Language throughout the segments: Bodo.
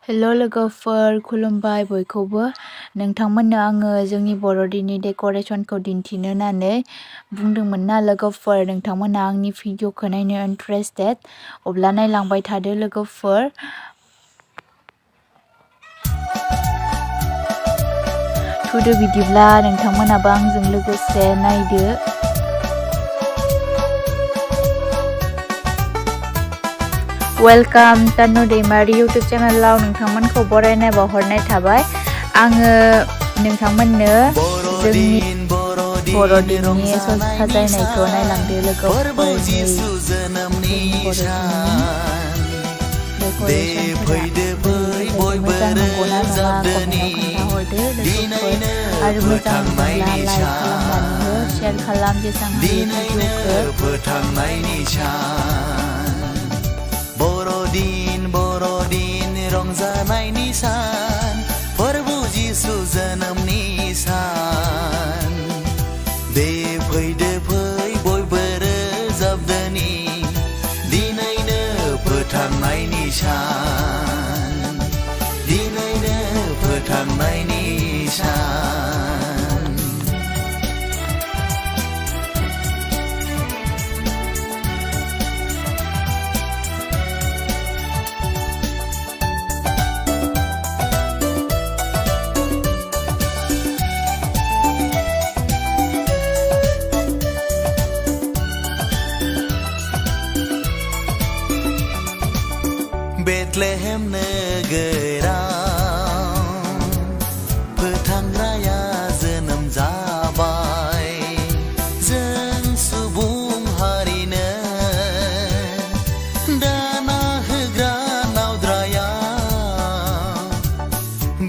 हेल' लोगोफोर खुलुमबाय बयखौबो नोंथांमोननो आङो जोंनि बर'दिननि डेक'रेसनखौ दिन्थिनो होननानै बुंदोंमोन ना लोगोफोर नोंथांमोना आंनि भिडिअखौ नायनो इन्टारेस्टेड अब्ला नायलांबाय थादो लोगोफोर थुदो बिदिब्ला नोंथांमोनाबो आंजों लोगोसे नायदो वेलकाम तानु दैमारि इउटुब चेनेलाव नोंथांमोनखौ बरायनाय बावहरनाय थाबाय आङो नोंथांमोननो जोंनि बर'दिननि साजायनायखौ नायलांदो लोगोफोरनि मोजां नंगौना नङा कमेन्टाव खोन्थाहरदो लोगोफोर आरो मोजां मोनब्ला लाइक खालामनानै हो शेयार खालाम जेसां हायो भिडिअखौ बर'दिन रंजानायनि सान फोरबो जिसु जोनोमनि सान दे फैदो फै बयबो रोजाबदोनि दिनैनो फोथांनायनि सान दिनैनो फोथांनायनि सान बेथलेहेम नोगोराव फोथांग्राया जोनोम जाबाय जों सुबुं हारिनो दाना होग्रा नावद्राया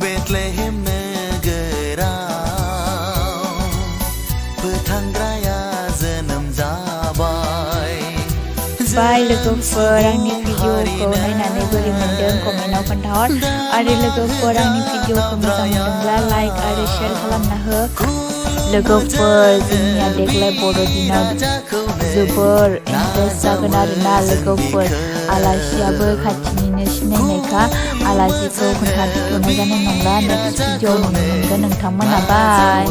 बेथलेहेम नोगोराव फोथांग्राया जोनोम जाबाय बाय लोगोफोर आंनि भिडिअखौ नायनानै बोरै मोनदों कमेन्टाव खोन्थाहर आरो लोगोफोर आंनि भिडिअखौ मोजां मोनदोंब्ला लाइक आरो शेयार खालामना हो लोगोफोर जोंनिया देग्लाय बर'दिनाव जोबोर इन्टारेस्ट जागोन आरोना लोगोफोर आलासियाबो खाथिनिनो सिनायनायखा आलासिखौ खोन्थाफिनथ'नाय जानाय नंला नेक्स्ट भिडिअ नुनो मोनगोन नोंथांमोना बाय